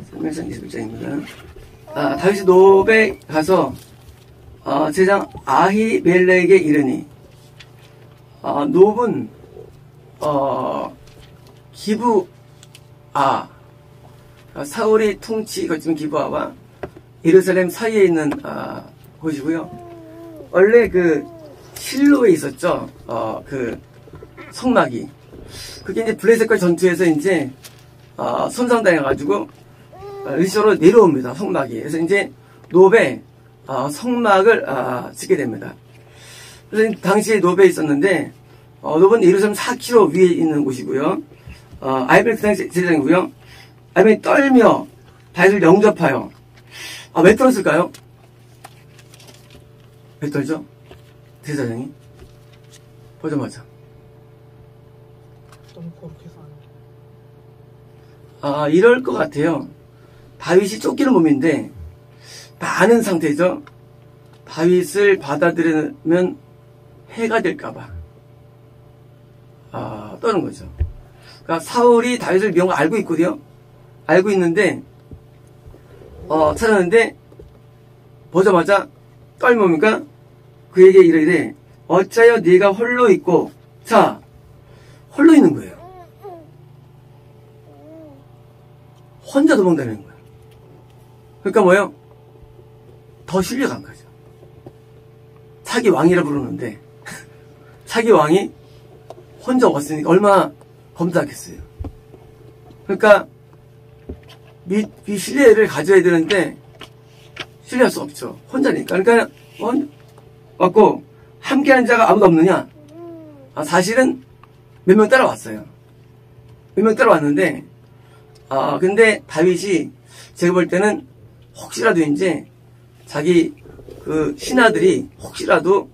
사무엘상 21장입니다. 다윗이 노베 가서 제장 아히멜렉에게 이르니, 노브는 기브아, 사울이 통치 거친 기브아와 예루살렘 사이에 있는 곳이고요. 원래 그 실로에 있었죠. 그 성막이. 그게 이제 블레셋과 전투에서 이제 손상당해가지고 일시적으로 내려옵니다. 성막이. 그래서 이제 노베 성막을 짓게 됩니다. 그래서 당시에 노베에 있었는데 노베는 예루살렘 4km 위에 있는 곳이고요. 아히멜렉 제사장이고요. 아히멜렉이 떨며 다윗을 영접하여. 왜 떨었을까요? 왜 떨죠? 제사장이 보자마자 너무 거룩해서 이럴 것 같아요. 다윗이 쫓기는 몸인데 다 아는 상태죠. 다윗을 받아들이면 해가 될까봐 떠는 거죠. 그러니까 사울이 다윗을 미운 거 알고 있거든요. 알고 있는데 찾았는데 보자마자 떨뭡니까? 그에게 이르되 어찌하여 네가 홀로 있고. 자, 홀로 있는 거예요. 혼자 도망다니는 거예요. 그러니까 뭐예요? 더 실려간 거죠. 차기 왕이라 부르는데 차기 왕이 혼자 왔으니까 얼마나 검사하겠어요. 그러니까 이 신뢰를 가져야 되는데 신뢰할 수 없죠. 혼자니까. 그러니까 왔고 함께한 자가 아무도 없느냐? 사실은 몇 명 따라왔어요. 몇 명 따라왔는데 근데 다윗이 제가 볼 때는 혹시라도 이제 자기 그 신하들이 혹시라도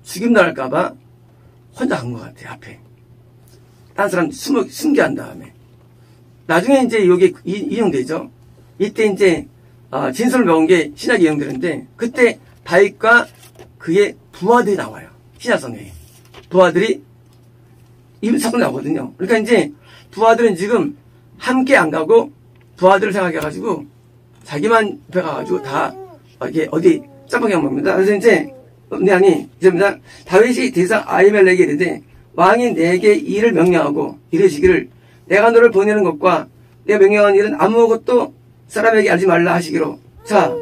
죽임 당할까봐 혼자 간 것 같아요. 앞에 다른 사람 숨게 한 다음에 나중에 이제 여기 인용되죠. 이때 이제 진술을 배운 게 신학이 인용되는데 그때 다윗과 그의 부하들이 나와요. 신하성에 부하들이 이 사건이 나오거든요. 그러니까 이제 부하들은 지금 함께 안 가고 부하들을 생각해가지고 자기만 배 가가지고 다 이게 어디 짬뽕이 한 겁니다. 그래서 이제 이제입니다. 다윗이 대상 아히멜렉에게 이르되 왕이 내게 일을 명령하고 이르시기를 내가 너를 보내는 것과 내가 명령한 일은 아무것도 사람에게 알지 말라 하시기로. 자,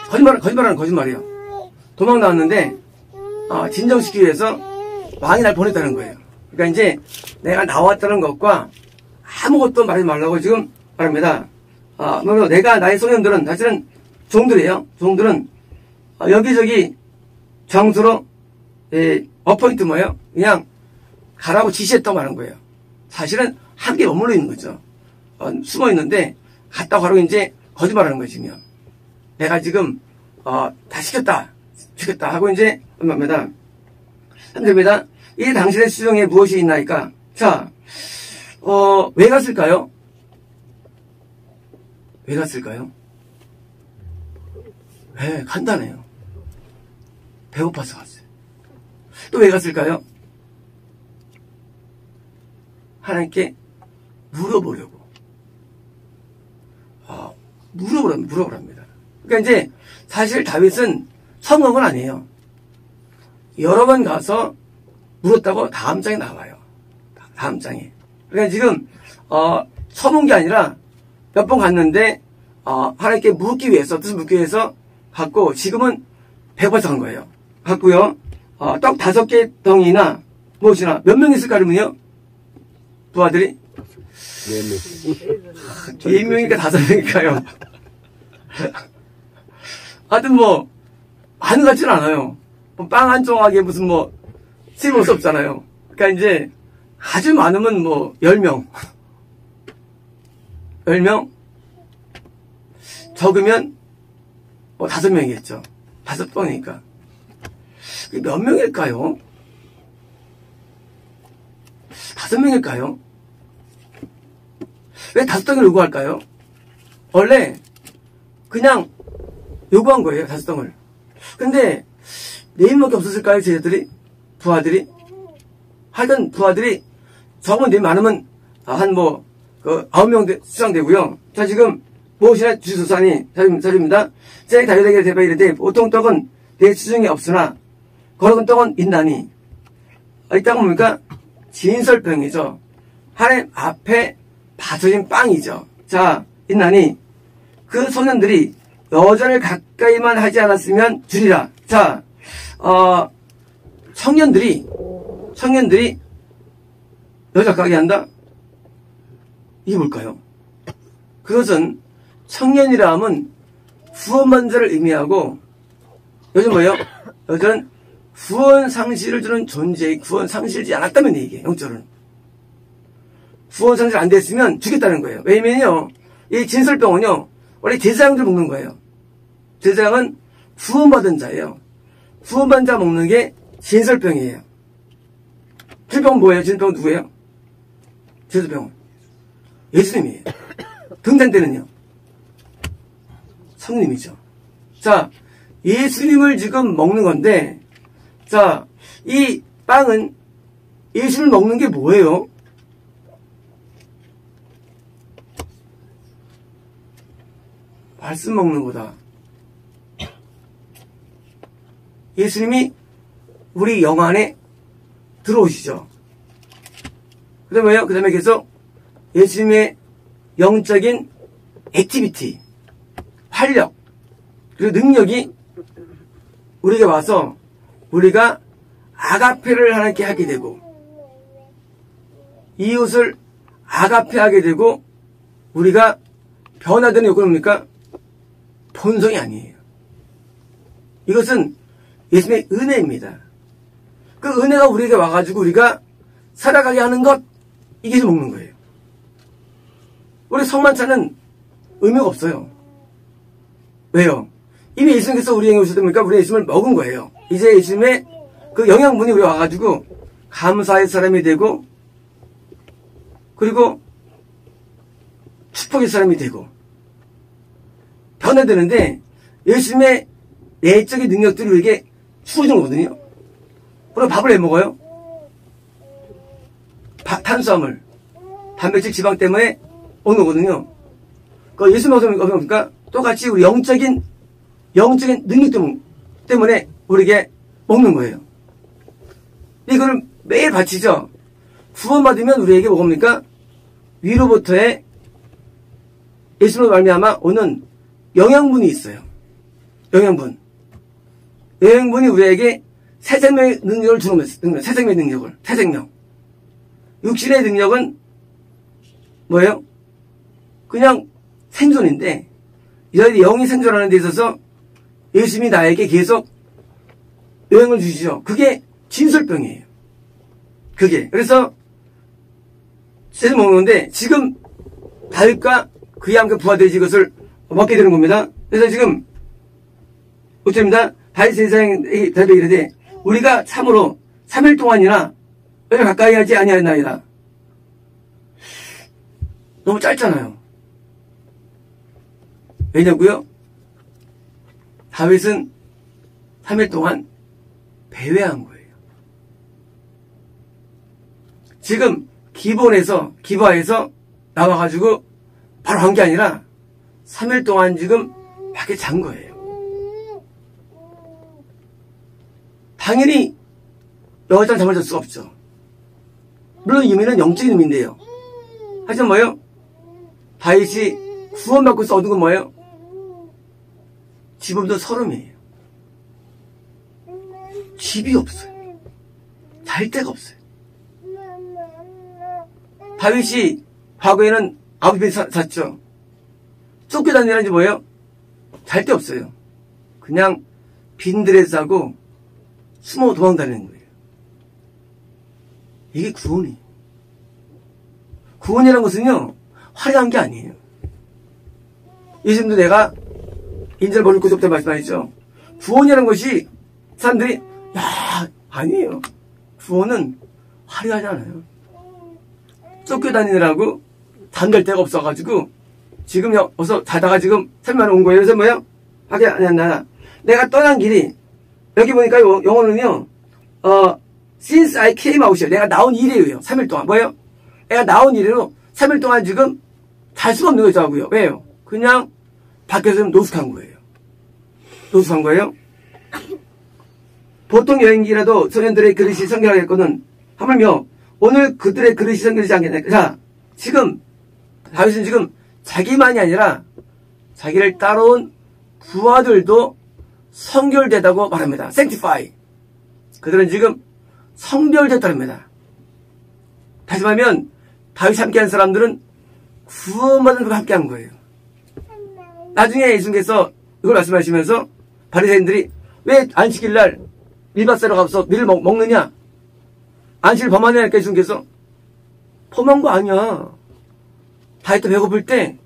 거짓말하는 거짓말이에요. 도망 나왔는데 진정시키기 위해서 왕이 날 보냈다는 거예요. 그러니까 이제 내가 나왔다는 것과 아무것도 말하지 말라고 지금 말합니다. 내가 나의 소년들은 사실은 종들이에요. 종들은 여기저기 장소로 어포인트 뭐예요? 그냥 가라고 지시했다고 하는 거예요. 사실은 함께 머물러 있는 거죠. 숨어 있는데 갔다고 하라고 이제 거짓말하는 거예요. 지금 내가 지금 다 시켰다 하고 이제 말합니다. 3절입니다. 이 당신의 수정에 무엇이 있나이까? 자, 왜 갔을까요? 왜 갔을까요? 간단해요. 배고파서 갔어요. 또 왜 갔을까요? 하나님께 물어보려고. 물어보랍니다. 그러니까 이제 사실 다윗은 성공은 아니에요. 여러 번 가서 물었다고 다음 장에 나와요. 다음 장에. 그러니까 지금 서문 게 아니라 몇 번 갔는데 하나님께 묻기 위해서, 뜻을 묻기 위해서 갔고, 지금은 배고파서 간 거예요. 갔고요. 떡 5개 덩이나 무엇이나 몇 명 있을까 그러면요? 부하들이 4명이니까 5명일까요? 하여튼 많은 것 같지는 않아요. 빵 한 조각에 무슨 쓸모없이 없잖아요. 그러니까 이제 아주 많으면 10명. 10명? 적으면 5명이겠죠. 5번이니까. 몇 명일까요? 5명일까요? 왜 5덩이를 요구할까요? 원래 그냥 요구한 거예요. 5덩을. 근데 4명밖에 없었을까요? 쟤들이? 부하들이? 하여튼 부하들이 적으면 4 많으면 한 9명 수상되고요. 자, 지금 무엇이나 주소산이 자료입니다. 제 다유대계 대바 이르되 보통 떡은 내 수중에 없으나 거룩은 떡은 있나니. 이따가 뭡니까? 진설병이죠. 하나님 앞에 바쳐진 빵이죠. 자, 있나니 그 소년들이 여자를 가까이만 하지 않았으면 주리라. 자, 청년들이 여자 가까이 한다? 이게 뭘까요? 그것은 청년이라 함은 후원받는 자를 의미하고, 요즘 뭐예요? 여자는 후원 상실을 주는 존재의 후원 상실지 않았다면 얘기해, 영적으로는. 후원 상실 안 됐으면 죽겠다는 거예요. 왜냐면요, 이 진설병은요, 원래 제사장들 먹는 거예요. 제사장은 후원받은 자예요. 후원받은 자 먹는 게 진설병이에요. 진설병은 뭐예요? 진설병은 누구예요? 진설병은 예수님이에요. 등잔 때는요, 성님이죠. 자, 예수님을 지금 먹는 건데, 자, 이 빵은 예수를 먹는 게 뭐예요? 말씀 먹는 거다. 예수님이 우리 영 안에 들어오시죠. 그 다음에 뭐예요? 그 다음에 계속 예수님의 영적인 액티비티, 활력, 그리고 능력이 우리에게 와서 우리가 아가페를 하나님께 하게 되고, 이웃을 아가페하게 되고, 우리가 변화되는 요건은 뭡니까? 본성이 아니에요. 이것은 예수님의 은혜입니다. 그 은혜가 우리에게 와가지고 우리가 살아가게 하는 것, 이게 먹는 거예요. 우리 성만찬은 의미가 없어요. 왜요? 이미 예수님께서 우리에게 오셨다니까 우리 예수님을 먹은 거예요. 이제 예수님의 그 영양분이 우리 와가지고 감사의 사람이 되고, 그리고 축복의 사람이 되고 변화되는데, 예수님의 내적인 능력들이 우리에게 주어지는 거거든요. 그럼 밥을 왜 먹어요? 탄수화물, 단백질, 지방 때문에 먹는 거거든요. 그 예수 먹으니까 똑같이 우리 영적인 능력 때문에 우리에게 먹는 거예요. 이거를 매일 바치죠. 구원받으면 우리에게 뭡니까? 위로부터의 예수로 말미암아 오는 영양분이 있어요. 영양분이 우리에게 새 생명의 능력을 주는 거예요. 새 생명의 능력을. 새 생명. 육신의 능력은 뭐예요? 그냥 생존인데, 이런 영이 생존하는 데 있어서 예수님이 나에게 계속 영향을 주시죠. 그게 진설병이에요. 그게. 그래서 세상 먹는 건데, 지금 다윗과 그의 함께 부하되지 이것을 먹게 되는 겁니다. 그래서 지금 어쩌입니다. 다윗 세상에 대답에 이르되 우리가 참으로 3일 동안이나 왜 가까이 하지 아니하였나이다. 너무 짧잖아요. 왜냐고요? 다윗은 3일 동안 배회한 거예요. 지금 기부하에서 나와가지고 바로 한 게 아니라 3일 동안 지금 밖에 잔 거예요. 당연히 여자는 잠을 잘 수가 없죠. 물론 의미는 영적인 의미인데요. 하지만 뭐예요? 다윗이 구원받고 있어 얻은 건 뭐예요? 집 없는 서름이에요. 집이 없어요. 잘 데가 없어요. 다윗이 과거에는 아버지 집에 샀죠. 쫓겨다니는지 뭐예요? 잘 데 없어요. 그냥 빈들에서 하고 숨어 도망다니는 거예요. 이게 구원이에요. 구원이라는 것은요, 화려한 게 아니에요. 예수님도 내가 인자를 버릴 곳이 없다는 말씀하시죠. 구원이라는 것이 사람들이 아니에요. 구원은 화려하지 않아요. 쫓겨다니느라고 잠잘 데가 없어가지고 지금 어서 자다가 지금 설명 온 거예요. 그래서 뭐예요? 하게 아니야. 내가 떠난 길이 여기 보니까 영어는요, since I came out이에요. 내가 나온 이래요. 3일 동안. 뭐예요? 내가 나온 이래로 3일 동안 지금 잘 수가 없는 거죠. 왜요? 그냥 밖에서는 노숙한 거예요. 노숙한 거예요. 보통 여행기라도 소년들의 그릇이 성결하겠거든. 하물며 오늘 그들의 그릇이 성결하지 않겠냐. 자, 지금 다윗은 지금 자기만이 아니라 자기를 따라온 부하들도 성결되다고 말합니다. sanctify. 그들은 지금 성별됐다랍니다. 다시 말하면 다윗이 함께한 사람들은 구원받은 걸 함께한 거예요. 나중에 예수님께서 이걸 말씀하시면서 바리새인들이 왜 안식일날 밀밭사러 가서 밀을 먹느냐? 안식일 범하냐니까 예수님께서 범한 거 아니야. 다윗도 배고플 때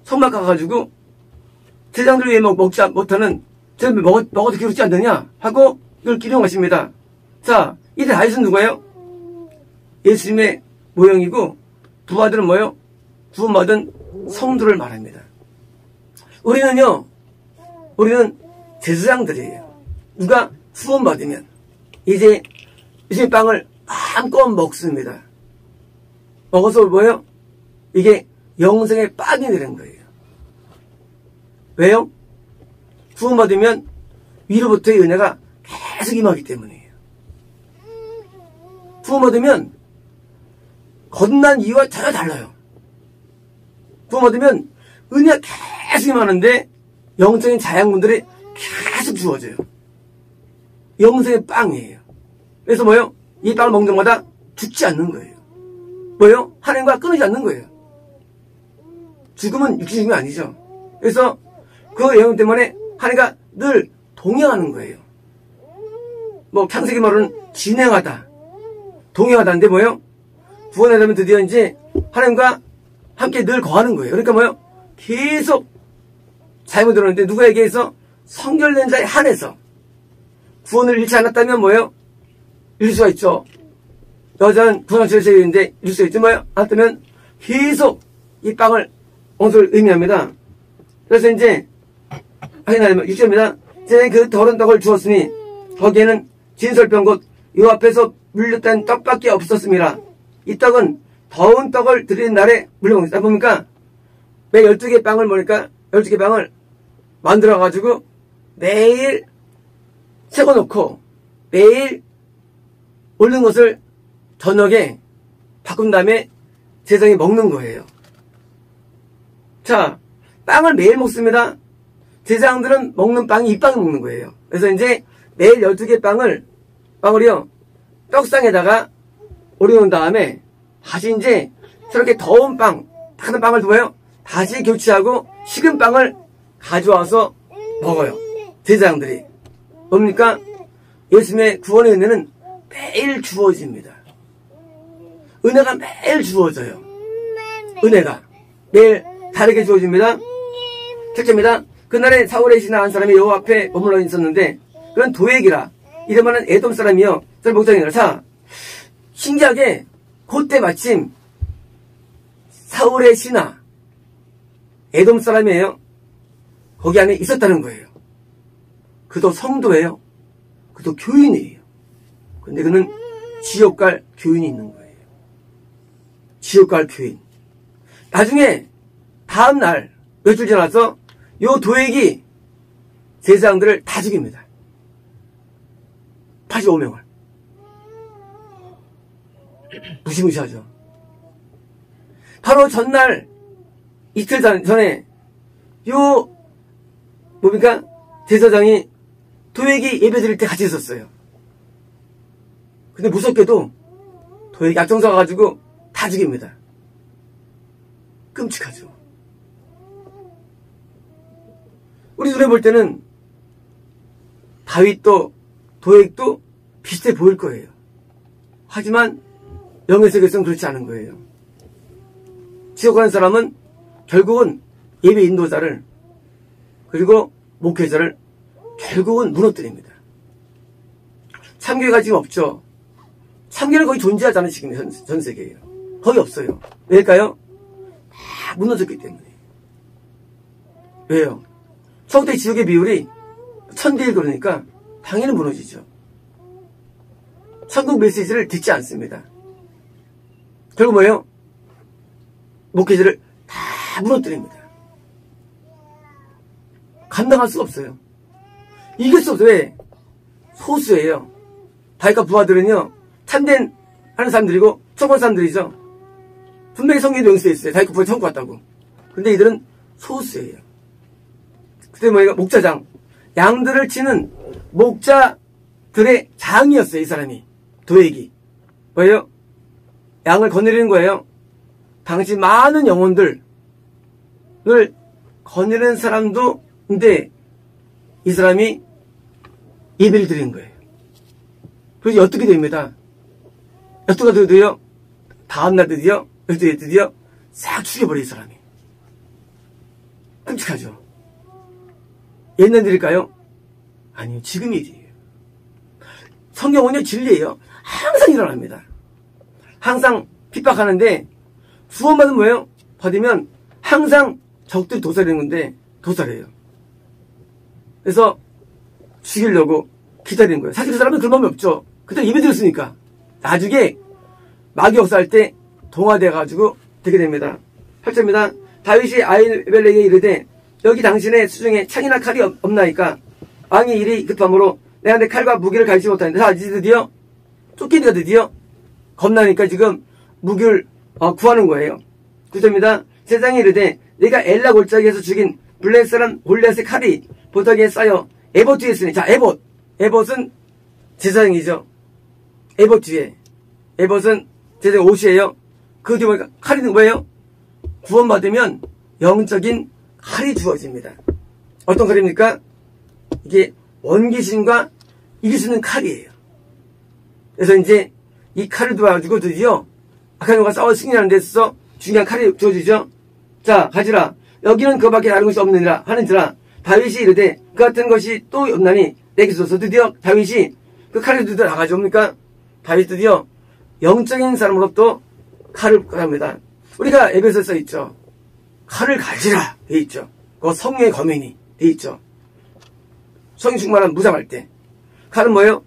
성막 가가지고 제장들 왜 먹지 못하는 저 먹어도 기울지 않느냐 하고 이걸 기령하십니다. 자, 이때 다윗은 누구예요? 예수님의 모형이고 부하들은 뭐예요? 구원받은 성도를 말합니다. 우리는 제사장들이에요. 누가 구원받으면 이제 예수님의 빵을 마음껏 먹습니다. 먹어서 뭐예요? 이게 영생의 빵이 되는 거예요. 왜요? 구원받으면 위로부터의 은혜가 계속 임하기 때문이에요. 구원받으면 거듭난 이유와 전혀 달라요. 구원받으면 은혜가 계속 임하는데 영적인 자양분들이 계속 주어져요. 영생의 빵이에요. 그래서 뭐예요? 이 빵을 먹는 것마다 죽지 않는 거예요. 뭐예요? 하나님과 끊이지 않는 거예요. 죽음은 육체 죽음이 아니죠. 그래서 그 영혼 때문에 하나님과 늘 동행하는 거예요. 뭐 창세기 말은 진행하다, 동행하다인데 뭐예요? 구원에 되면 드디어 이제 하나님과 함께 늘 거하는 거예요. 그러니까 뭐예요? 계속 잘못 들었는데 누구에게서 성결된 자에 한해서 구원을 잃지 않았다면 뭐예요? 잃을 수가 있죠. 여자는 구원을 잃는데 잃을 수가 있지 뭐예요? 않았다면 계속 이 빵을 옹소를 의미합니다. 그래서 이제 확인하려면 6절입니다. 제가 그 더러운 떡을 주었으니 거기에는 진설병 곧 요 앞에서 물렸던 떡밖에 없었습니다. 이 떡은 더운 떡을 드리는 날에 물려먹습니다. 보니까 매 12개 빵을 먹으니까 12개 빵을 만들어가지고 매일 세워놓고 매일 올린 것을 저녁에 바꾼 다음에 제사장이 먹는 거예요. 자, 빵을 매일 먹습니다. 제사장들은 먹는 빵이 이 빵을 먹는 거예요. 그래서 이제 매일 12개 빵을요, 떡상에다가 올려놓은 다음에 다시 이제 저렇게 더운 빵, 타는 빵을 두어요. 다시 교체하고 식은 빵을 가져와서 먹어요. 제사장들이. 뭡니까? 예수님의 구원의 은혜는 매일 주어집니다. 은혜가 매일 주어져요. 은혜가 매일 다르게 주어집니다. 첫째입니다. 그날에 사울의 신하 한 사람이 여호와 앞에 머물러 있었는데 그는 도액이라 이름하는 에돔 사람이요 저를 목장이라. 자, 신기하게 그때 마침 사울의 신하 에돔 사람이에요. 거기 안에 있었다는 거예요. 그도 성도예요. 그도 교인이에요. 근데 그는 지옥 갈 교인이 있는 거예요. 지옥 갈 교인. 나중에 다음날 며칠 지나서 요 도액이 제사장들을 다 죽입니다. 85명을. 무시무시하죠. 바로 전날 이틀 전에 요 뭡니까? 제사장이 도액이 예배 드릴 때 같이 있었어요. 근데 무섭게도 도액이 약정사 가지고 다 죽입니다. 끔찍하죠. 우리 눈에 볼 때는 다윗도 도액도 비슷해 보일 거예요. 하지만 영의 세계에서는 그렇지 않은 거예요. 지옥 가는 사람은 결국은 예배 인도자를 그리고 목회자를 결국은 무너뜨립니다. 참교회가 지금 없죠. 참교회는 거의 존재하지 않은 지금 전 세계예요. 거의 없어요. 왜일까요? 다 무너졌기 때문에. 왜요? 천국 대 지옥의 비율이 1000대 1 그러니까 당연히 무너지죠. 천국 메시지를 듣지 않습니다. 결국 뭐예요? 목회자를 다 다 무너뜨립니다. 감당할 수가 없어요. 이길 수 없어요. 왜? 소수예요. 다윗과 부하들은요, 참된 하는 사람들이고, 천권 사람들이죠. 분명히 성경에 명시되어 있어요. 다윗과 부하 천국 갔다고. 근데 이들은 소수예요. 그때 뭐예요? 목자장. 양들을 치는 목자들의 장이었어요. 이 사람이. 도액이. 뭐예요? 양을 거느리는 거예요. 당시 많은 영혼들을 거느리는 사람도, 근데 이 사람이 예배를 드리는 거예요. 그래서 어떻게 됩니다. 여뚜가 드디어 다음날 드디어 싹 죽여버려 이 사람이. 끔찍하죠. 옛날 일일까요? 아니요, 지금 일이에요. 성경은요, 진리예요. 항상 일어납니다. 항상 핍박하는데 구원받으면 뭐예요? 받으면 항상 적들이 도살되는 건데 도살해요. 그래서 죽이려고 기다리는 거예요. 사실 그 사람은 그런 마음이 없죠. 그때 예배 드렸으니까. 나중에 마귀 역사할 때 동화돼가지고 되게 됩니다. 8절입니다. 다윗이 아히멜렉에게 이르되 여기 당신의 수중에 창이나 칼이 없나이까. 왕이 일이 급함으로 내가 내 칼과 무기를 가지지 못하는데. 자, 이제 드디어 쫓기니까 드디어 겁나니까 지금 무기를 구하는 거예요. 9절입니다. 세상에 이르되 내가 엘라 골짜기에서 죽인 블레셋 사람 골리앗의 칼이 보더기에 쌓여 에봇 뒤에 있으니. 자, 에봇은 제사장이죠. 에봇 뒤에. 에봇은 제사장 옷이에요. 그 뒤에 보니까 칼이 뭐예요? 구원받으면 영적인 칼이 주어집니다. 어떤 칼입니까? 이게 원귀신과 이길 수 있는 칼이에요. 그래서 이제 이 칼을 도와가지고 드디어 악한 영과 싸워 승리하는 데 있어서 중요한 칼이 주어지죠. 자, 가지라. 여기는 그밖에 다른 것이 없느니라 하는지라. 다윗이 이르되 그 같은 것이 또 없나니 내게 주소서. 드디어 다윗이 그 칼을 드디어 나가져옵니까? 다윗 드디어 영적인 사람으로부터 칼을 합니다. 우리가 에베소에 써 있죠. 칼을 가지라 돼 있죠. 그 성령의 검연이 돼 있죠. 성령 충만한 무장할 때 칼은 뭐예요?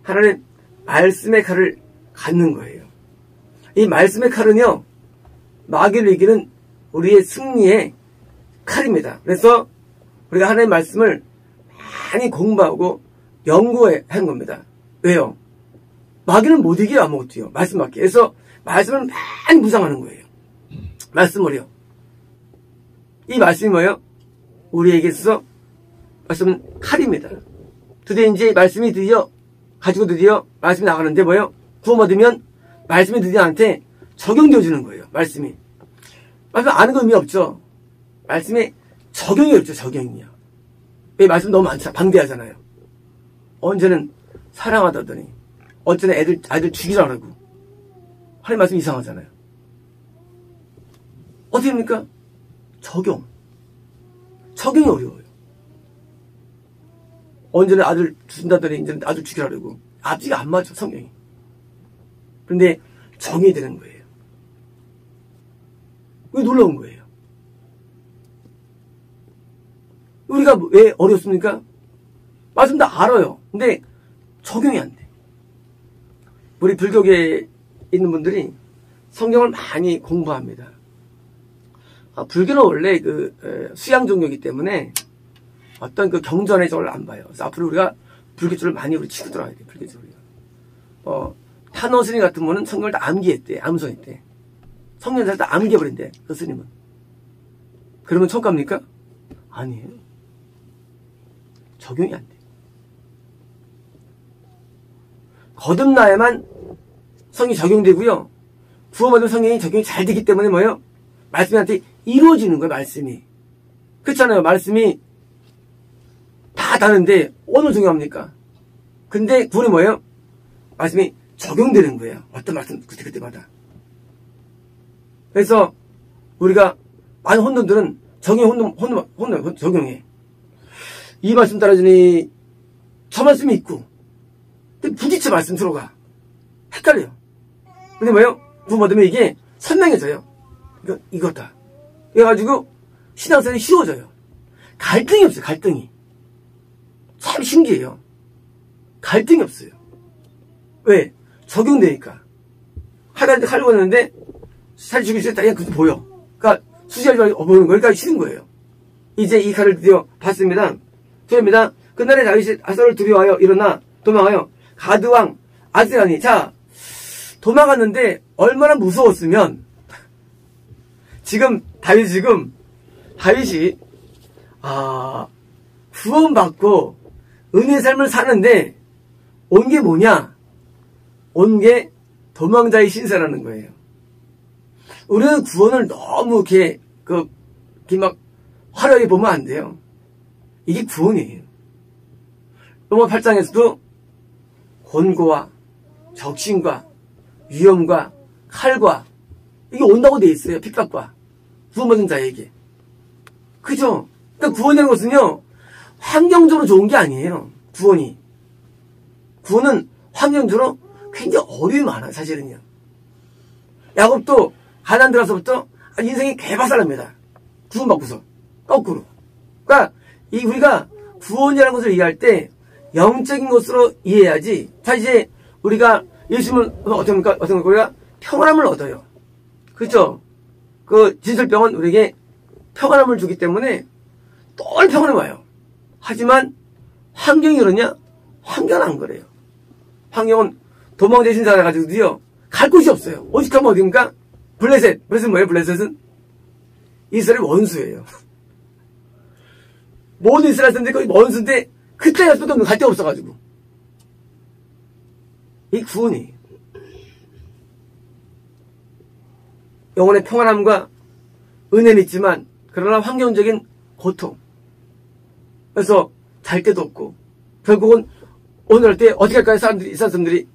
하나님 말씀의 칼을 갖는 거예요. 이 말씀의 칼은요, 마귀를 이기는 우리의 승리의 칼입니다. 그래서 우리가 하나님의 말씀을 많이 공부하고 연구하는 겁니다. 왜요? 마귀는 못 이겨요. 아무것도요. 말씀밖에. 그래서 말씀을 많이 묵상하는 거예요. 말씀을요. 이 말씀이 뭐예요? 우리에게 있어서 말씀은 칼입니다. 드디어 이제 말씀이 드디어 가지고 드디어 말씀이 나가는데 뭐예요? 구원받으면 말씀이 드디어 나한테 적용되어 주는 거예요. 말씀이. 말씀 아는 거 의미 없죠. 말씀에 적용이 없죠. 적용이요. 왜 말씀 너무 많잖아. 방대하잖아요. 언제는 사랑하다더니 어쩌나 아이들 죽이라고. 하나님 말씀 이상하잖아요. 어떻게 합니까? 적용이 어려워요. 언제는 아들 준다더니 이제는 아들 죽이라고. 앞뒤가 안 맞죠. 성경이. 그런데 정이 되는 거예요. 왜 놀라운 거예요? 우리가 왜 어렵습니까? 말씀 다 알아요. 근데 적용이 안 돼. 우리 불교계에 있는 분들이 성경을 많이 공부합니다. 불교는 원래 수양 종교이기 때문에 어떤 경전의 적을 안 봐요. 그래서 앞으로 우리가 불교주를 많이 우리 치고 들어가야 돼요. 불교주를. 탄호 스님 같은 분은 성경을 다 암기했대. 암송했대. 성경을 다 암기해버린대. 그 스님은. 그러면 천국 갑니까? 아니에요. 적용이 안 돼. 거듭나야만 성경이 적용되고요. 구원받은 성경이 적용이 잘 되기 때문에 뭐예요? 말씀이 한테 이루어지는 거예요. 말씀이. 그렇잖아요. 말씀이 다 다른데 어느 중요합니까? 근데 구원이 뭐예요? 말씀이 적용되는 거예요. 어떤 말씀 그때마다. 그래서 우리가 많은 혼돈들은 적용해. 이 말씀 따라주니 저 말씀이 있고 근데 부딪혀 말씀 서로가 헷갈려요. 근데 뭐예요? 구원 받으면 이게 선명해져요. 이거다. 그래가지고 신앙생활이 쉬워져요. 갈등이 없어요. 갈등이. 참 신기해요. 갈등이 없어요. 왜? 적용되니까. 칼을 하려고 했는데 살 죽일 수 있다. 그냥 그거 보여. 그러니까 수시하지 말고 보는 거니까 싫은 거예요. 이제 이 칼을 드디어 받습니다. 두렵니다. 그날에 다윗이 아사를 두려워하여 일어나 도망하여 가드왕 아스라니. 자, 도망갔는데 얼마나 무서웠으면 지금 다윗이 구원받고 은혜의 삶을 사는데 온 게 뭐냐? 온 게 도망자의 신세라는 거예요. 우리는 구원을 너무 이렇게 막 화려하게 보면 안 돼요. 이게 구원이에요. 로마 8장에서도 권고와 적신과 위험과 칼과 이게 온다고 돼 있어요. 핍박과 구원받은 자에게. 그죠? 그러니까 구원이라는 것은요, 환경적으로 좋은 게 아니에요. 구원은 환경적으로 굉장히 어려움이 많아요. 사실은요. 야곱도 가나안 들어서부터 인생이 개박살납니다. 구원받고서 거꾸로. 그러니까 우리가 구원이라는 것을 이해할 때 영적인 것으로 이해해야지. 자, 이제 우리가 예수님은 어떤 우리가 평안함을 얻어요. 그렇죠? 그 진설병은 우리에게 평안함을 주기 때문에 늘 평안이 와요. 하지만 환경이 그러냐? 환경은 안 그래요. 환경은 도망자 신사라 가지고도요, 갈 곳이 없어요. 오직 가면 어디입니까? 블레셋은 뭐예요? 블레셋은 이스라엘 원수예요. 모든 이스라엘 사람들이 거의 원수인데 그때 갈 수도 없는, 갈 데가 없어가지고. 이 구원이에요. 영혼의 평안함과 은혜는 있지만 그러나 환경적인 고통. 그래서 잘 데도 없고 결국은 오늘 할 때 어떻게 할까요? 이 사람들이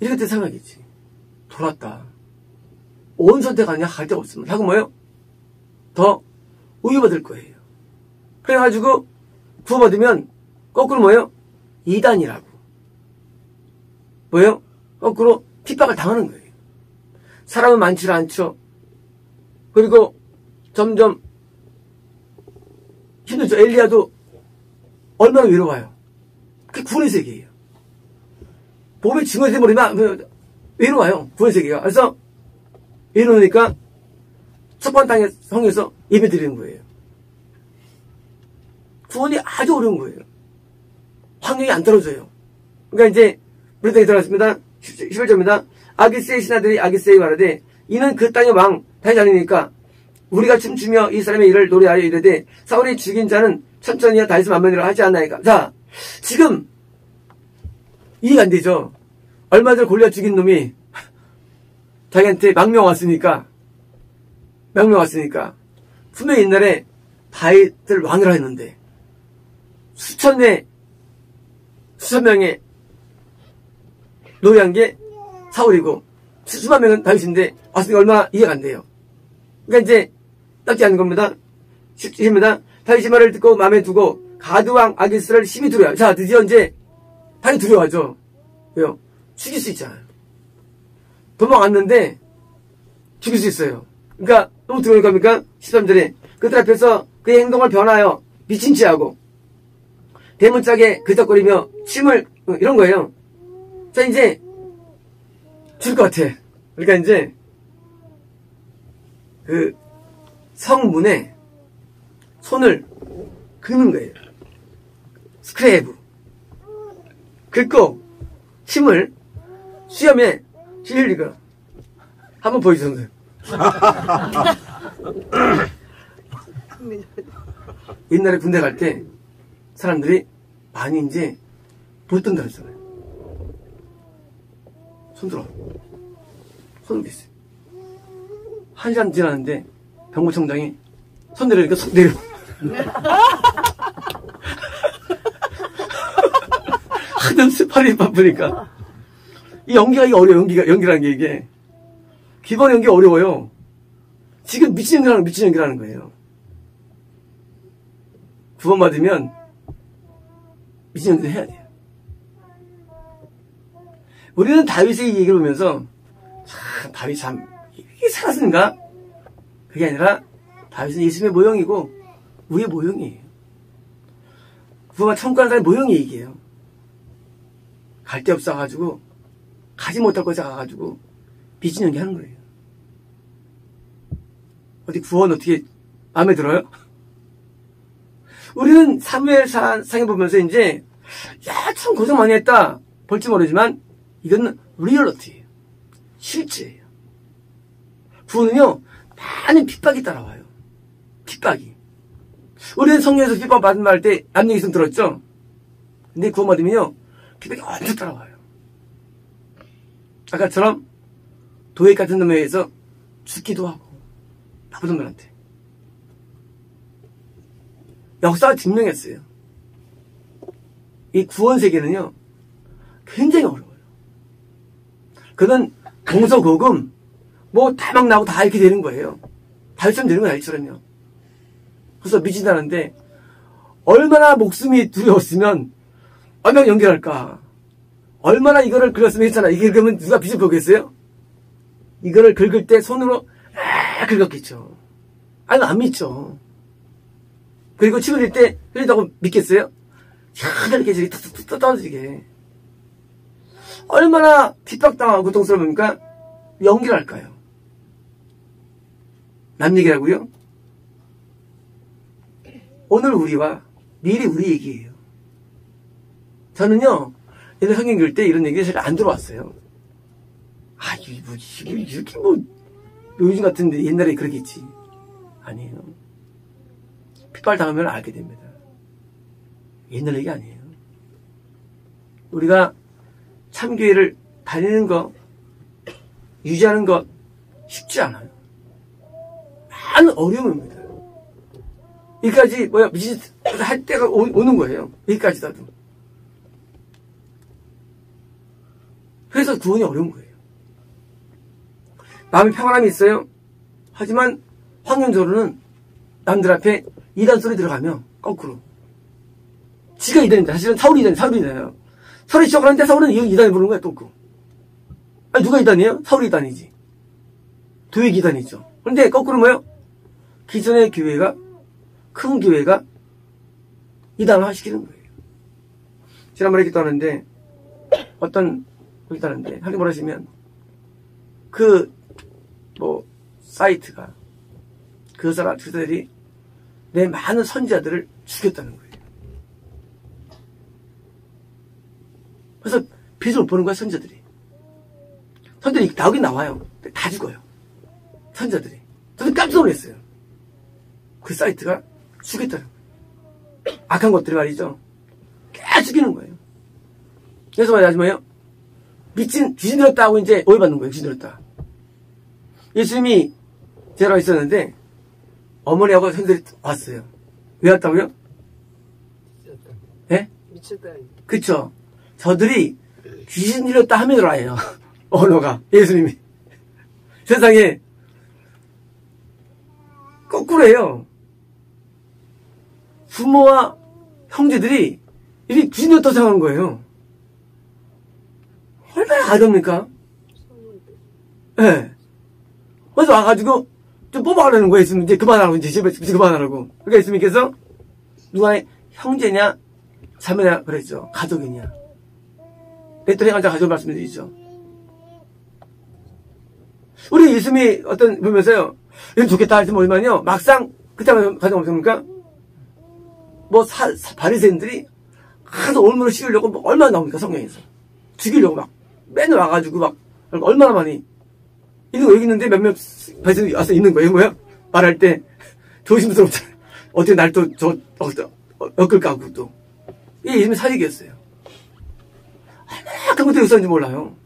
이렇게 생각이지. 돌았다. 온 선택 아니야? 갈 데가 없으면. 하고 뭐예요? 더 우유받을 거예요. 그래가지고 구원받으면 거꾸로 뭐예요? 이단이라고. 뭐예요? 거꾸로 핍박을 당하는 거예요. 사람은 많지 않죠. 그리고 점점 힘들죠. 엘리야도 얼마나 외로워요. 그게 구원의 세계예요. 몸이 증오돼 버리면 외로워요. 구원의 세계가. 그래서 외로우니까 첫 번째 성에서 예배 드리는 거예요. 구원이 아주 어려운 거예요. 환경이 안 떨어져요. 그러니까 이제 우리 땅에 들어갔습니다. 11절입니다. 아기스의 신하들이 아기스에게 말하되 이는 그 땅의 왕 다윗이 아니니까 우리가 춤추며 이 사람의 일을 노래하여 이르되 사울이 죽인 자는 천천히야 다윗을 만면이라 하지 않나이까. 자, 지금 이해가 안 되죠. 얼마 전에 골리앗 죽인 놈이 자기한테 망명 왔으니까 분명히 옛날에 다윗을 왕이라 했는데 수천 명의 노래한 게 사울이고 수만 명은 다윗인데 왔으니 얼마나 이해가 안 돼요. 그러니까 이제 딱지 않는 겁니다. 10입니다. 다윗이 말을 듣고 마음에 두고 가드왕 아기스를 심히 두려워요. 자, 드디어 이제 당연히 두려워하죠. 왜요? 죽일 수 있잖아요. 도망왔는데 죽일 수 있어요. 그러니까 너무 두려우니까 합니까? 13절에 그들 앞에서 그의 행동을 변하여 미친 체하고 대문짝에 그적거리며 침을 이런 거예요. 자, 이제 죽을 것 같아. 그러니까 이제 그 성문에 손을 긁는 거예요. 스크래브 긁고 침을 수염에 흘리고 한번 보여주세요. 옛날에 군대 갈 때 사람들이 많이 이제 볼던다 그랬잖아요. 손 들어. 손을 댔어요. 1시간 지났는데 병무청장이 손 내려니까 손 내려. 하던 스파링 바쁘니까. 이 연기가 이게 어려워. 연기라는 게 이게. 기본 연기 어려워요. 지금 미친 연기라는 거예요. 구원받으면 미친 연기를 해야 돼요. 우리는 다윗의 이 얘기를 보면서 참 다윗 참 이게 살았는가? 그게 아니라 다윗은 예수님의 모형이고 우리의 모형이에요. 구원받아 천국 가는 사람의 모형이 이게요. 갈 데 없어가지고 가지 못할 곳에 가가지고 미친 연기 하는 거예요. 어디 구원 어떻게 마음에 들어요? 우리는 사무엘상에 보면서 이제 야, 참 고생 많이 했다 볼지 모르지만 이건 리얼리티예요. 실제예요. 구원은요 많은 핍박이 따라와요. 핍박이. 우리는 성경에서 핍박 받은 말 때 앞얘기 좀 들었죠? 근데 구원 받으면요 핍박이 엄청 따라와요. 아까처럼 도액 같은 놈에 의해서 죽기도 하고 나쁜 놈들한테 역사가 증명했어요. 이 구원 세계는요 굉장히 어려워요. 그는 동서고금 뭐 다 막 나고 다 이렇게 되는 거예요. 다윗처럼 되는 거야. 다윗처럼요. 그래서 미친다는데 얼마나 목숨이 두려웠으면 얼마나 연결할까. 얼마나 이거를 긁었으면 했잖아. 이게 그러면 누가 빛을 보겠어요? 이거를 긁을 때 손으로 긁었겠죠. 아니 안 믿죠. 그리고 침 흘릴 때 흘린다고 믿겠어요? 이렇게 저기 툭툭툭 떨어지게. 얼마나 핍박당하고 고통스러우니까 연결할까요? 남 얘기라고요? 오늘 우리와 미리 우리 얘기예요. 저는요 옛날 성경 읽을 때 이런 얘기 잘 안 들어왔어요. 아 이렇게 뭐 요즘 같은데 옛날에 그러겠지. 아니에요. 핍박을 당하면 알게 됩니다. 옛날 얘기 아니에요. 우리가 참교회를 다니는 거 유지하는 것 쉽지 않아요. 많은 어려움입니다. 여기까지 미친 할 때가 오는 거예요. 여기까지라도. 그래서 구원이 어려운 거예요. 마음의 평안함이 있어요. 하지만 환경적으로는 남들 앞에 이단 소리 들어가면 거꾸로 지가 이단입니다. 사실은 사울이잖아요. 사울이 시작을 하는데 사울은 이단을 부르는 거야. 또 아니 누가 이단이에요? 사울이 이단이지. 도액이 이단이죠. 그런데 거꾸로 뭐예요? 기존의 교회가 큰 교회가 이단을 하시키는 거예요. 지난번에 기도하는데 어떤 기도하는데 하긴 뭐라시면 사이트가 그들이 내 많은 선지자들을 죽였다는 거예요. 그래서 빛을 못 보는 거야. 선지자들이 나오긴 나와요. 다 죽어요. 선지자들이. 저도 깜짝 놀랐어요. 그 사이트가 죽였다는 거예요. 악한 것들이 말이죠. 꽤 죽이는 거예요. 그래서 말하지 뭐예요? 미친 귀신 들었다 하고 이제 오해받는 거예요. 귀신 들었다. 예수님이 제가 있었는데 어머니하고 선생님들이 왔어요. 왜 왔다고요? 예? 미쳤다. 그쵸. 저들이 귀신 들렸다 하면 와요. 언어가. 예수님이. 세상에 거꾸로 해요. 부모와 형제들이 이렇게 귀신 들렸다고 생각하는 거예요. 얼마나 아깝니까? 예. 네. 그래서 와가지고 좀 뽑아가라는 거예요. 예수님 이제 그만하라고 이제 집에 그만하라고. 그러니까 예수님께서 누가 형제냐 자매냐 그랬죠. 가족이냐. 내 또 행한자 가족 말씀드리죠. 우리 예수님이 어떤 보면서요. 이건 좋겠다 할지 모르지만요. 막상 그때 가정 없습니까? 바리새인들이 가서 올무를 씌우려고 얼마나 나옵니까 성경에서. 죽이려고 막 맨날 와가지고 막 얼마나 많이 있는 거 여기 있는데 몇몇 바리새인들이 와서 있는 거예요. 뭐야? 말할 때 조심스럽잖아요. 어떻게 날 또 엮을까 하고 또. 이게 예수님의 사직이었어요. 얼마나 그런 것도 있었는지 몰라요.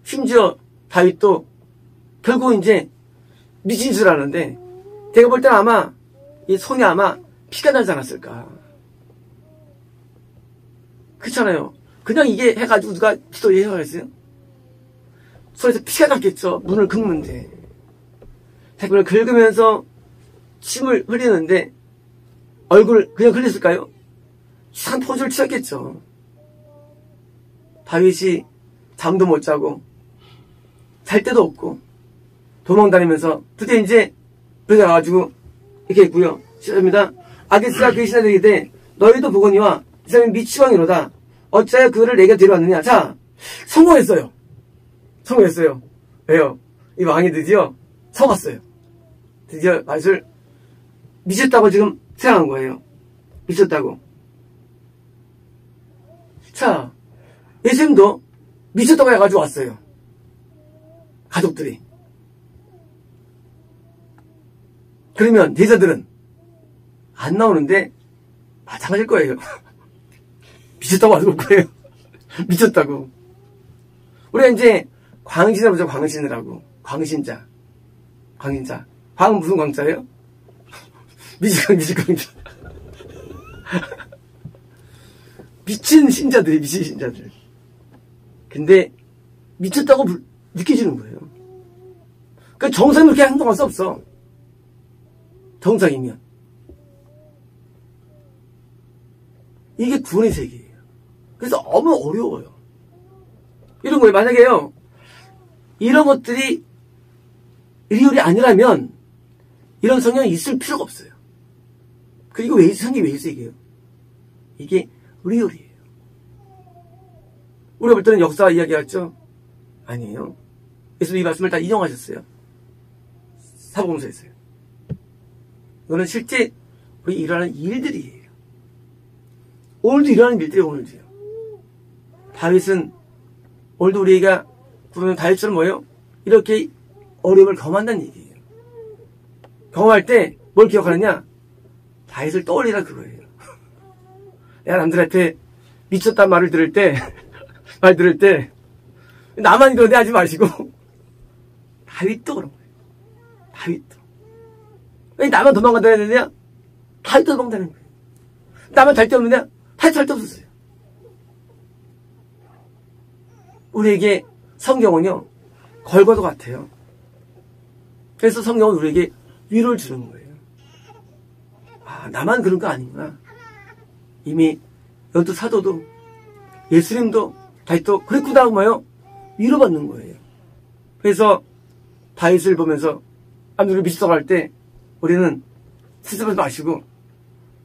심지어 다윗도 결국 이제 미친 줄 아는데 제가 볼 때는 아마 이 손이 아마 피가 나지 않았을까. 그렇잖아요. 그냥 이게 해가지고 누가 기도 해가겠어요? 손에서 피가 났겠죠. 문을 긁는데. 문을 긁으면서 침을 흘리는데 얼굴을 그냥 흘렸을까요? 이상한 포즈를 취했겠죠. 다윗이 잠도 못 자고 잘 데도 없고 도망다니면서 드디어 이제 그래가지고 이렇게 했고요. 시작합니다. 아기스가 그 신하들에게 이르되 너희도 보거니와 이 사람이 미치광이로다. 어찌하여 그를 내게 데려왔느냐. 자, 성공했어요. 왜요? 이 왕이 드디어 속았어요. 드디어 맛을 미쳤다고 지금 생각한 거예요. 미쳤다고. 자, 예수님도 미쳤다고 해가지고 왔어요. 가족들이. 그러면 제자들은 안 나오는데 마찬가지일 거예요. 미쳤다고 와서 올 거예요. 미쳤다고. 우리가 이제 광신을 보자. 광신을 하고 광신자. 광신자. 광은 무슨 광자예요? 미식광자. 미친 신자들이 미친 신자들. 근데 미쳤다고 느껴지는 거예요. 그러니까 정상이면 그렇게 행동할 수 없어. 정상이면. 이게 구원의 세계예요. 그래서 너무 어려워요. 이런 거예요. 만약에요, 이런 것들이 리얼이 아니라면 이런 성경이 있을 필요가 없어요. 그리고 왜 성경이 왜 있어 이게요? 이게 리얼이에요. 우리가 볼 때는 역사 이야기 같죠? 아니에요. 예수님 이 말씀을 다 인용하셨어요. 사복음서에서요. 이거는 실제 우리 일어나는 일들이에요. 오늘도 일어나는 일들이에요. 오늘도요. 다윗은 오늘도 우리가 부르는 다윗처럼 뭐예요? 이렇게 어려움을 경험한다는 얘기예요. 경험할 때 뭘 기억하느냐? 다윗을 떠올리라 그거예요. 내가 남들한테 미쳤단 말을 들을 때 나만 이러는데 하지 마시고 다윗도 그런 거예요. 다윗도. 왜 나만 도망간다 했느냐? 다윗도 도망다는 거예요. 나만 잘 데 없느냐? 다윗 잘 데 없었어요. 우리에게 성경은요, 걸과도 같아요. 그래서 성경은 우리에게 위로를 주는 거예요. 아, 나만 그런 거 아니구나. 이미 여도 사도도 예수님도 다윗도 그랬구나 하고 뭐요? 위로받는 거예요. 그래서 다윗을 보면서 남들이 미쳤다고 할 때 우리는 스스로 마시고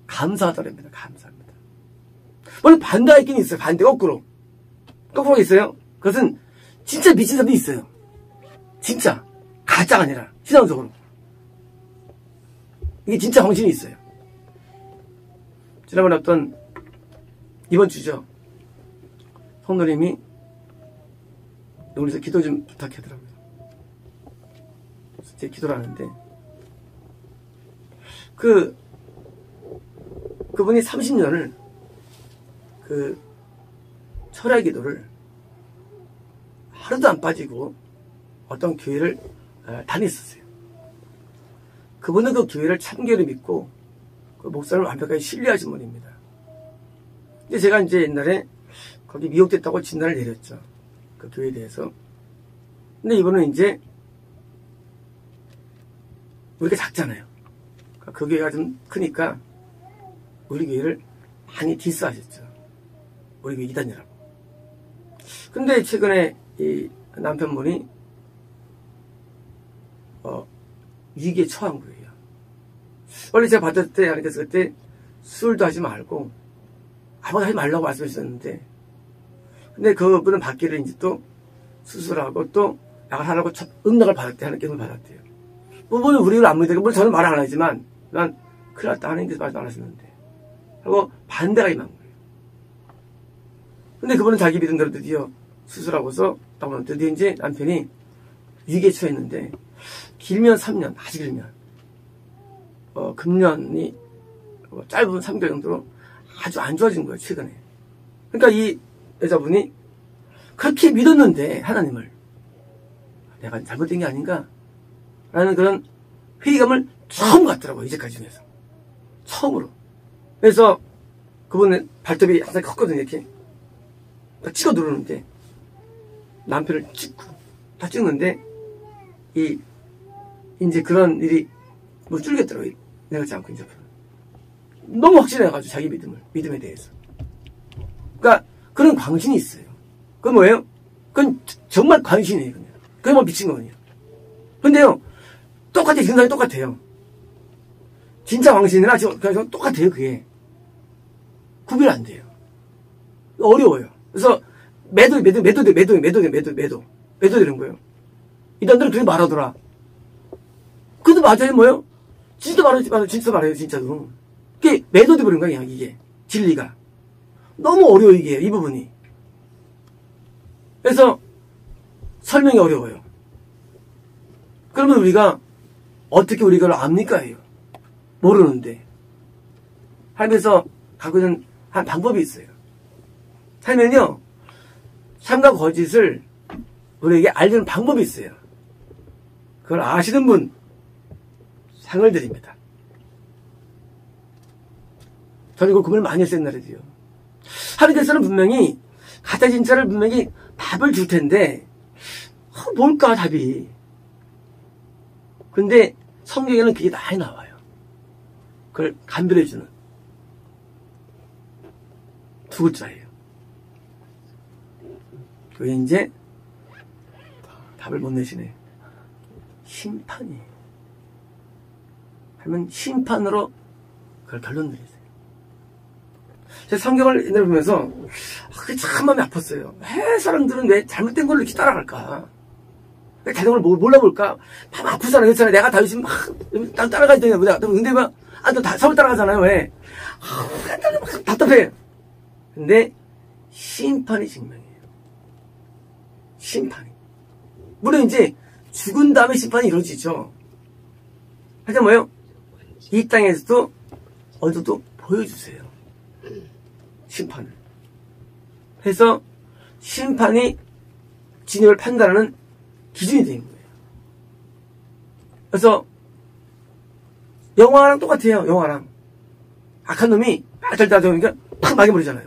감사하더랍니다. 감사합니다. 물론 반대가 있긴 있어요. 반대 거꾸로 있어요. 그것은 진짜 미친 사람도 있어요. 진짜 가짜가 아니라 신앙적으로 이게 진짜 정신이 있어요. 지난번에 어떤 이번 주죠. 성도님이 여기서 기도 좀 부탁하더라고요. 그래서 제가 기도를 하는데 그분이 30년을 그 철야 기도를 하루도 안 빠지고 어떤 교회를 다녔었어요. 그분은 그 교회를 참교로 믿고 그 목사를 완벽하게 신뢰하신 분입니다. 근데 제가 이제 옛날에 거기 미혹됐다고 진단을 내렸죠. 그 교회에 대해서. 근데 이분은 이제 우리가 작잖아요. 그 교회가 좀 크니까 우리 교회를 많이 디스하셨죠. 우리 교회 이단이라고. 근데 최근에 이 남편분이 위기에 처한 거예요. 원래 제가 받을 때 하나님께서 그때 술도 하지 말고 아무것도 하지 말라고 말씀하셨는데, 근데 그분은 받기를 이제 또 수술하고 또 약을 하라고 응답을 받았대요. 하나님께서 받았대요. 부분은 우리를 안 믿으니까, 물론 저는 말 안 하지만 난 큰일 났다 하나님께서 말씀 안 하셨는데 하고 반대가 임한 거예요. 근데 그분은 자기 믿음대로 드디어 수술하고서 드디어 이제 남편이 위기에 처했는데, 길면 3년, 아주 길면 금년이 짧은 3개월 정도로 아주 안 좋아진 거예요, 최근에. 그러니까 이 여자분이 그렇게 믿었는데 하나님을 내가 잘못된 게 아닌가 라는 그런 회의감을 처음 갖더라고요. 이제까지 중에서 처음으로. 그래서 그분은 발톱이 항상 컸거든요. 이렇게 딱 찍어 누르는데 남편을 다 찍는데 이제 그런 일이 못 줄겠더라고요. 내가 그렇지 않고 이제 너무 확신해가지고 자기 믿음에 대해서. 그러니까 그런 광신이 있어요. 그건 뭐예요? 그건 정말 광신이에요. 그냥. 그게 뭐 미친 거거든요. 근데요, 똑같아요. 증상이 똑같아요. 진짜 광신이나 그냥 똑같아요. 그게 구별 안 돼요. 어려워요. 그래서 매도 되는 거예요. 이단들은 그렇게 말하더라. 그래도 맞아요, 뭐요? 진짜 말해요, 진짜 말해요, 진짜로. 그게 매도돼 버린 거야, 그냥 이게. 진리가. 너무 어려워, 이게, 이 부분이. 그래서 설명이 어려워요. 그러면 우리가 어떻게 우리가 압니까? 해요. 모르는데. 하면서 갖고 있는 한 방법이 있어요. 하면요, 참과 거짓을 우리에게 알려는 방법이 있어요. 그걸 아시는 분, 상을 드립니다. 저는 이걸 고민을 많이 했어요, 옛날에도요. 하나님께서는 분명히, 가짜 진짜를 분명히 답을 줄 텐데, 뭘까, 답이. 근데 성경에는 그게 많이 나와요. 그걸 간별해주는 두 글자예요. 그게 이제 답을 못 내시네. 심판이에요. 하면 심판으로 그걸 결론 내리세요. 제가 성경을 옛날에 보면서 그게 참 마음이 아팠어요. 왜 사람들은 왜 잘못된 걸 이렇게 따라갈까? 왜 대동을 몰라볼까? 참 아프잖아요. 그렇잖아요. 내가 다윗이 막 따라가야 되냐. 근데 막 너 다 서울 따라가잖아요. 왜? 답답해. 근데 심판이 증명이에요. 심판이. 물론 이제 죽은 다음에 심판이 이루어지죠. 하지만 뭐요? 이 땅에서도 어느 정도 보여주세요. 심판을. 그래서 심판이 진영을 판단하는 기준이 되는 거예요. 그래서 영화랑 똑같아요. 영화랑. 악한 놈이 따져보니까 팍 막여버리잖아요.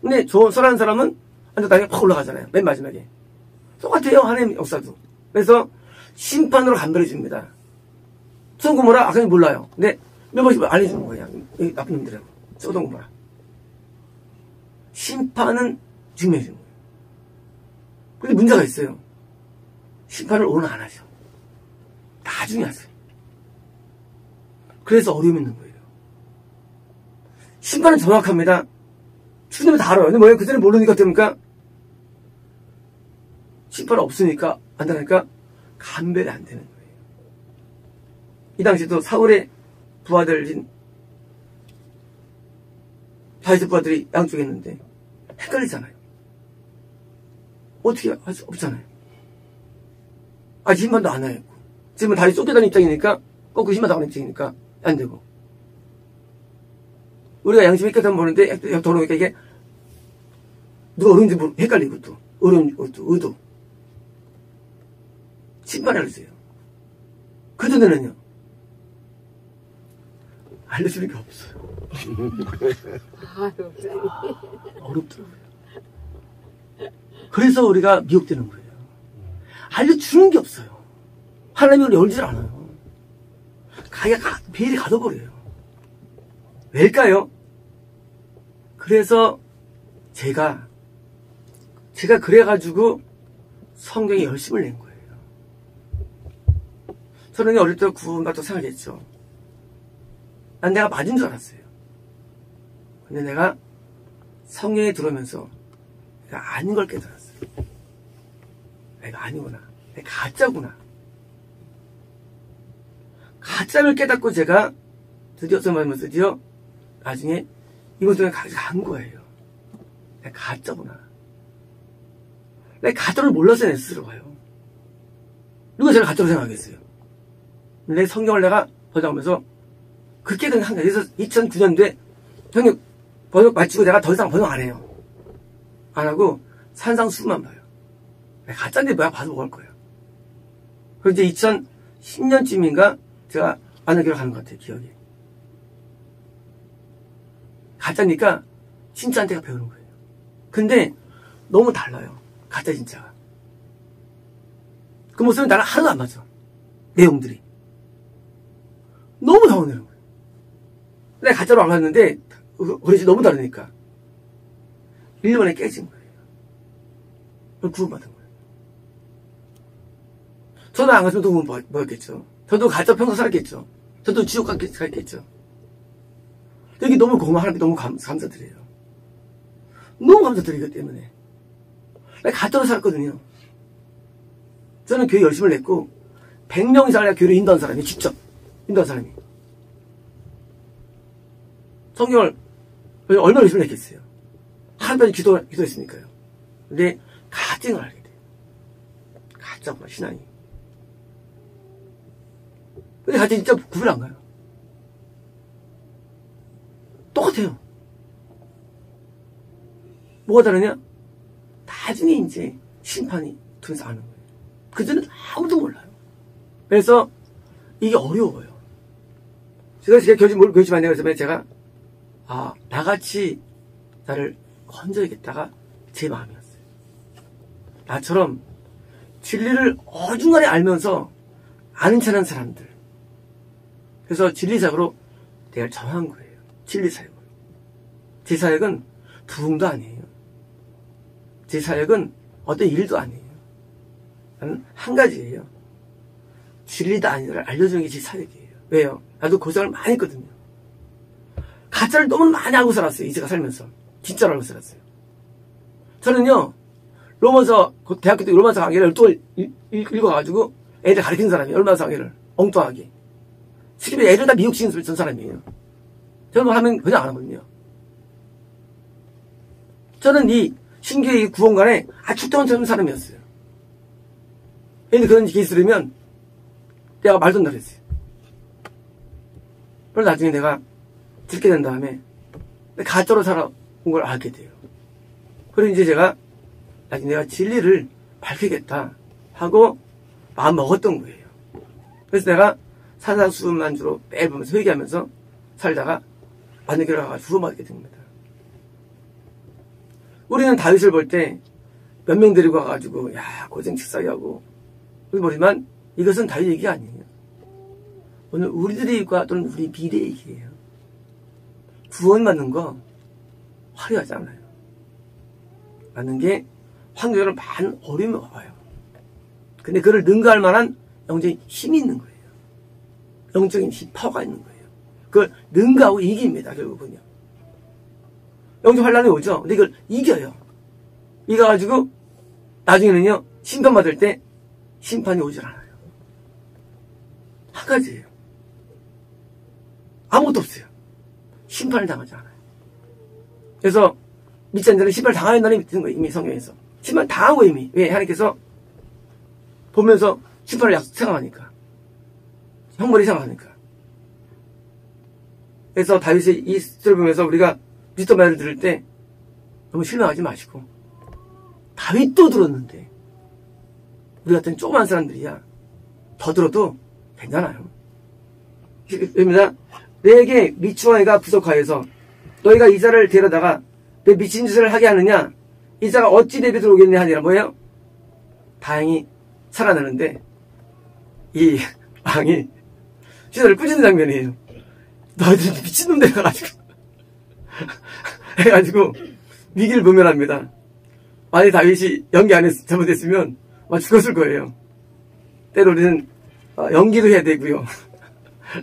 근데 선한 사람은 완전 땅에 팍 올라가잖아요. 맨 마지막에. 똑같아요. 하나님의 역사도. 그래서 심판으로 간별해집니다. 소돔 고모라 악한이 몰라요. 근데 몇 번씩 알려주는 거예요. 이 나쁜 놈들이라고. 소돔 고모라. 심판은 증명해주는 거예요. 근데 문제가 있어요. 심판을 오늘 안 하죠. 나중에 하세요. 그래서 어려움이 있는 거예요. 심판은 정확합니다. 주님은 다 알아요. 근데 뭐예요? 그전에 모르니까 됩니까? 심판 없으니까, 안 되니까, 감별이 안 되는 거예요. 이 당시에도 사울의 부하들인 다윗의 부하들이 양쪽에 있는데, 헷갈리잖아요. 어떻게 할 수 없잖아요. 아직 심판도 안 하였고. 지금은 다윗이 쫓겨다니는 입장이니까, 거꾸로 심판당하는 입장이니까, 안 되고. 우리가 양심이 깨끗한 보는데, 더러우니까 이게, 누가 어려운지 헷갈리고 또, 어려운 것도, 의도. 심판을 하세요. 그 전에는요, 알려주는 게 없어요. 어렵더라고요. 그래서 우리가 미혹되는 거예요. 알려주는 게 없어요. 하나님이 우리 열지를 않아요. 베일이 가둬버려요. 왜일까요? 그래서 제가 그래가지고 성경에 열심을 낸 거예요. 저는 어릴 때 구원받고 생각했죠. 난 내가 맞은 줄 알았어요. 근데 내가 성경에 들어오면서 내가 아닌 걸 깨달았어요. 내가 아니구나. 내가 가짜구나. 가짜를 깨닫고 제가 드디어 나중에 이것을 간 거예요. 내가 가짜구나. 내가 가짜를 몰라서 내 스스로가요. 누가 제가 가짜로 생각하겠어요. 내 성경을 내가 번역하면서 그렇게 된 한가. 그래서 2009년도에 형님 번역 마치고 내가 더 이상 번역 안 해요. 안 하고 산상수만 봐요. 내가 가짜인데 뭐야 봐서 뭐 할 거예요. 그래서 이제 2010년쯤인가 제가 만나기로 가는 것 같아요. 기억이. 가짜니까 진짜한테가 배우는 거예요. 근데 너무 달라요. 가짜 진짜가. 그 모습은 나랑 하나도 안 맞아. 내용들이. 너무 당황되는 거예요. 내가 가짜로 안 갔는데 그릇이 너무 다르니까 1년만에 깨진 거예요. 그걸 구원받은 거예요. 저는 안 갔으면 또 구원받았겠죠. 저도 가짜 평생 살았겠죠. 저도 지옥 갔겠죠. 여기 너무 고마워. 하나님께 너무 감사드려요. 너무 감사드리기 때문에 내가 가짜로 살았거든요. 저는 교회 열심히 냈고 100명 이상을 교회를 인도한 사람이 직접 인도한 사람이 성경을 얼마나 열심히 냈겠어요. 하나님까지 기도했으니까요. 근데 가증을 알게 돼요. 가짜구나 신앙이. 근데 가짜 진짜 구분 안 가요. 똑같아요. 뭐가 다르냐? 나중에 이제 심판이 통해서 아는 거예요. 그전에는 아무도 몰라요. 그래서 이게 어려워요. 제가 결심하냐고 해서 제가 나같이 나를 건져야겠다가 제 마음이었어요. 나처럼 진리를 어중간히 알면서 아는 척하는 사람들. 그래서 진리사역으로 내가 정한 거예요. 진리사역을. 제 사역은 부흥도 아니에요. 제 사역은 어떤 일도 아니에요. 나는 한 가지예요. 진리다 아니다를 알려주는 게 제 사역이에요. 왜요? 나도 고생을 많이 했거든요. 가짜를 너무 많이 알고 살았어요. 이제가 살면서. 진짜로 알고 살았어요. 저는요, 로마서, 대학교 때 로마서 강의를 또 읽어가지고 애들 가르치는 사람이에요. 로마서 강의를. 엉뚱하게. 지금 애들 다 미혹시키는 전 사람이에요. 저는 뭐 하면 그냥 안 하거든요. 저는 이 신교의 구원관에 출동한 사람이었어요. 근데 그런 케이스 들으면 내가 말도 안 나랬어요. 그래서 나중에 내가 듣게 된 다음에 가짜로 살아온 걸 알게 돼요. 그래서 이제 제가 나중에 내가 진리를 밝히겠다 하고 마음 먹었던 거예요. 그래서 내가 산산수훈만주로 매일 보면서 회개하면서 살다가 만능교를 가서 구원받게 됩니다. 우리는 다윗을 볼 때 몇 명 데리고 와가지고 고생 직사게 하고 모르지만 이것은 다윗 얘기가 아니에요. 오늘 우리들의 얘기가 또는 우리 미래의 얘기예요. 구원받는 거 화려하지 않아요. 받는 게 환경으로 많은 어려움이 와요. 근데 그를 능가할 만한 영적인 힘이 있는 거예요. 영적인 파워가 있는 거예요. 그걸 능가하고 이깁니다. 결국은요. 영적 환란이 오죠. 근데 이걸 이겨요. 이겨가지고 나중에는요. 심판받을 때 심판이 오질 않아요. 한 가지예요. 아무것도 없어요. 심판을 당하지 않아요. 그래서 믿지 않는 자는 심판을 당하는 날이 있는 거예요. 이미 성경에서. 심판 당하고 이미. 왜? 하나님께서 보면서 심판을 생각하니까. 형벌이 생각하니까. 그래서 다윗의 이 스토리를 보면서 우리가 미스터 말을 들을 때 너무 실망하지 마시고 다윗도 들었는데 우리 같은 조그만 사람들이야 더 들어도 괜찮아요. 입니다. 내게 미추한 애가 부족하여서 너희가 이 자를 데려다가 내 미친 짓을 하게 하느냐? 이 자가 어찌 내 곁에 들어오겠냐 하니라. 뭐예요? 다행히 살아나는데 이 왕이 시선을 꾸짖는 장면이에요. 너희들 미친놈들 해가지고 해가지고 위기를 모면합니다. 만약 다윗이 연기 안 잘못했으면 죽었을 거예요. 때로 우리는 연기도 해야 되고요.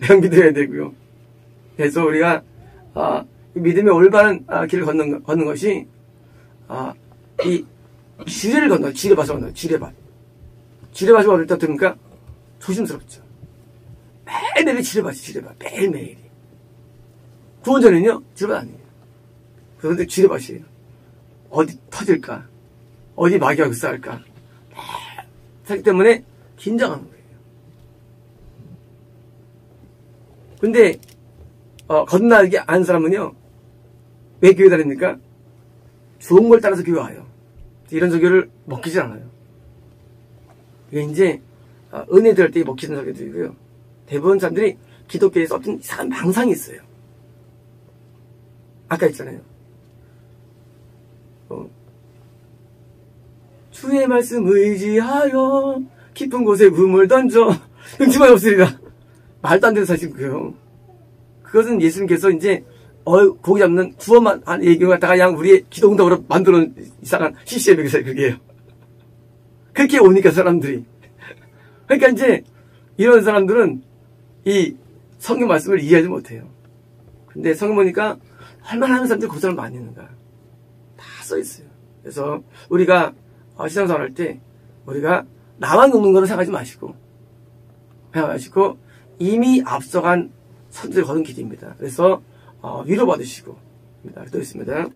연기도 해야 되고요. 그래서 우리가 믿음의 올바른 길을 걷는 것이 이 지뢰를 건너 지뢰밭을 건너 지뢰밭. 지뢰밭이 어떨 때 들으니까 조심스럽죠. 매일매일 지뢰밭 매일매일이. 구원전에는요 지뢰밭 아니에요. 그런데 지뢰밭이에요. 어디 터질까? 어디 마귀가 역사할까? 그렇기 때문에 긴장하는 거예요. 근데 건너기 안 사람은요 왜 교회 다닙니까? 좋은 걸 따라서 교회 와요. 이런 설교를 먹히질 않아요. 이게 이제 은혜 들을 때 먹히는 설교들이고요. 대부분 사람들이 기독교에서 어떤 이상한 망상이 있어요. 아까 했잖아요. 주의 말씀 의지하여 깊은 곳에 우물 던져 흥침이 없으리라. 말도 안 되는 사실이고요. 그것은 예수님께서 이제 고기 잡는 구원만 한 얘기를 갖다가 그냥 우리의 기도응답으로 만들어놓은 이상한 CCM의 그게요. 그렇게 오니까 사람들이. 그러니까 이제 이런 사람들은 이 성경 말씀을 이해하지 못해요. 근데 성경 보니까 얼마나 하는 사람들이 고생을 많이 했는가. 다 써있어요. 그래서 우리가 신앙생활 할 때 우리가 나만 눕는 거로 생각하지 마시고 이미 앞서간 선두를 거둔 길입니다. 그래서 위로받으시고 또 있습니다.